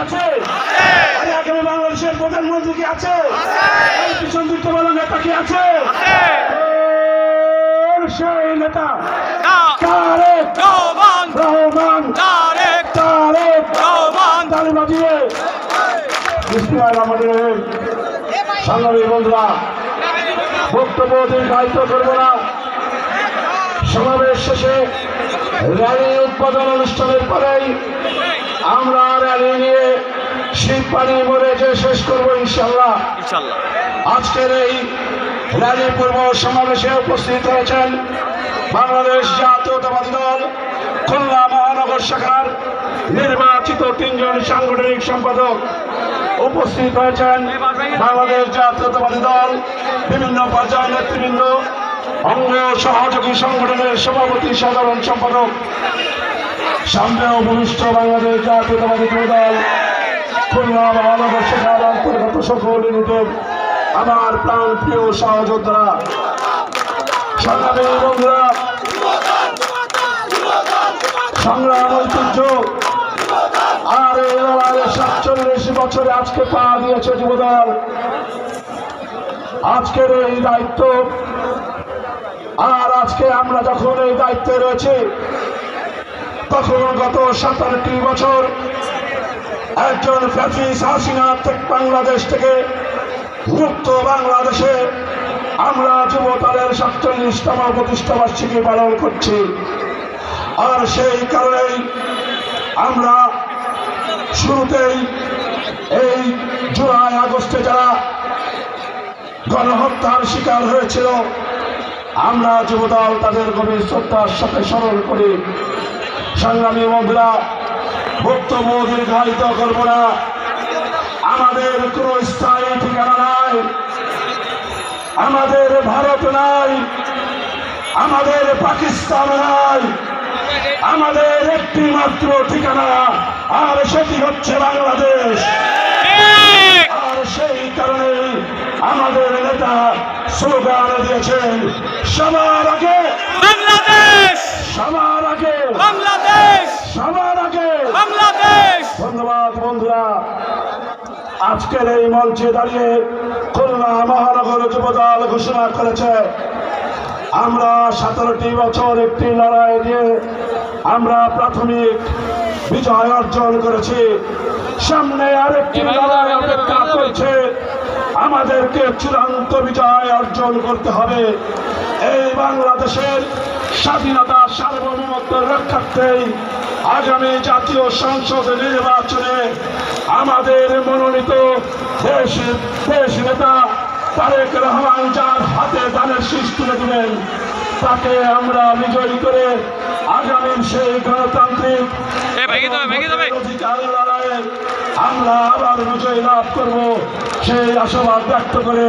আছে? আগামী বাংলাদেশের প্রধানমন্ত্রী কি আছে? পিছন দিতে বলা নেতা কি আছে? সেই নেতা তারেক রহমান তালিমা দিয়ে আমাদের সংগ্রামী বন্ধুরা বক্তব্য দীর্ঘায়িত করবো না। সমাবেশ শেষে র্যালি উদ্বোধন অনুষ্ঠানের পরেই আমরা র্যালি নিয়ে শিবপাড়ি মোড়ে যে শেষ করবো ইনশাল্লাহ। আজকের এই র্যালি পূর্ব সমাবেশে উপস্থিত হয়েছেন বাংলাদেশ জাতীয়তাবাদী দল খুলনা মহানগর শাখার নির্বাচিত 3 জন সাংগঠনিক সম্পাদক, উপস্থিত হয়েছেন বাংলাদেশ জাতীয়তাবাদী দল বিভিন্ন পর্যায়ের নেতৃবৃন্দ, অঙ্গ সহযোগী সংগঠনের সভাপতি, সাধারণ সম্পাদক, সামনে ভূমিষ্ঠ বাংলাদেশ জাতীয়তাবাদী দল খুলনা মহানগর শাখার অন্তর্গত সকল ইউনিটের আমার প্রাণ প্রিয় সহযোদ্ধারা, সংগ্রামী বন্ধুরা, সংগ্রাম ঐতিহ্য আর এই লড়াইয়ের 47 বছরে আজকে পা দিয়েছে যুবদল। আজকের এই দায়িত্ব, আর আজকে আমরা যখন এই দায়িত্বে রয়েছি তখন গত 17টি বছর একজন ফ্যাসিস্ট হাসিনা বাংলাদেশ থেকে মুক্ত বাংলাদেশে আমরা যুবদলের 47তম প্রতিষ্ঠাবার্ষিকী পালন করছি। আর সেই কারণেই আমরা শুরুতেই এই জুলাই আগস্টে যারা গণহত্যার শিকার হয়েছিল আমরা যুবদল তাদের গভীর শ্রদ্ধার সাথে স্মরণ করি। সংগ্রামী বন্ধুরা, বক্তব্য দীর্ঘায়িত করব না। আমাদের কোনো স্থায়ী ঠিকানা নাই, আমাদের ভারত নাই, আমাদের পাকিস্তান নাই, আমাদের একটি মাত্র ঠিকানা, আর সেটি হচ্ছে বাংলাদেশ। আর সেই কারণে আমাদের নেতা স্লোগান দিয়েছেন সবার আগে বাংলাদেশ, সবার আগে বাংলাদেশ, সবার আগে বাংলাদেশ। ধন্যবাদ বন্ধুরা। আজকের এই মঞ্চে দাঁড়িয়ে খুলনা মহানগর যুবদল ঘোষণা করেছে আমরা 17টি বছর একটি লড়াই দিয়ে আমরা প্রাথমিক বিজয় অর্জন করেছি। সামনে আরেকটি লড়াই অপেক্ষা করছে, আমাদেরকে চূড়ান্ত বিজয় অর্জন করতে হবে। এই বাংলাদেশের স্বাধীনতা সার্বভৌমত্ব রক্ষার্থেই আগামী জাতীয় সংসদ নির্বাচনে আমাদের মনোনীত দেশ নেতা তারেক রহমান যার হাতে ধানের শীষ তুলে দিলেন তাকে আমরা বিজয়ী করে আগামীর সেই গণতান্ত্রিক অধিকার লড়াইয়ে আমরা আবার বিজয় লাভ করব সেই আশাবাদ ব্যক্ত করে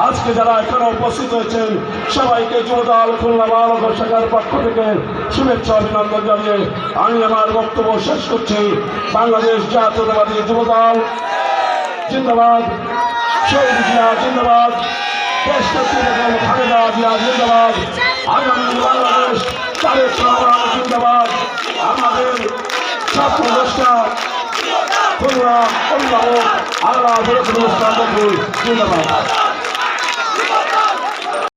আজকে যারা এখানে উপস্থিত হয়েছেন সবাইকে যুবদল খুলনা মহানগর শাখার পক্ষ থেকে শুভেচ্ছা অভিনন্দন জানিয়ে আমি আমার বক্তব্য শেষ করছি। বাংলাদেশ জাতীয়তাবাদী যুবদল জিন্দাবাদ, শহীদ জিয়া জিন্দাবাদ, দেশ নেত্রী বেগম খালেদা জিয়া জিন্দাবাদ, আগামী বাংলাদেশ তারেক রহমান জিন্দাবাদ, আমাদের ছাত্র দেশটা খুলনা আল্লাহ জিন্দাবাদ।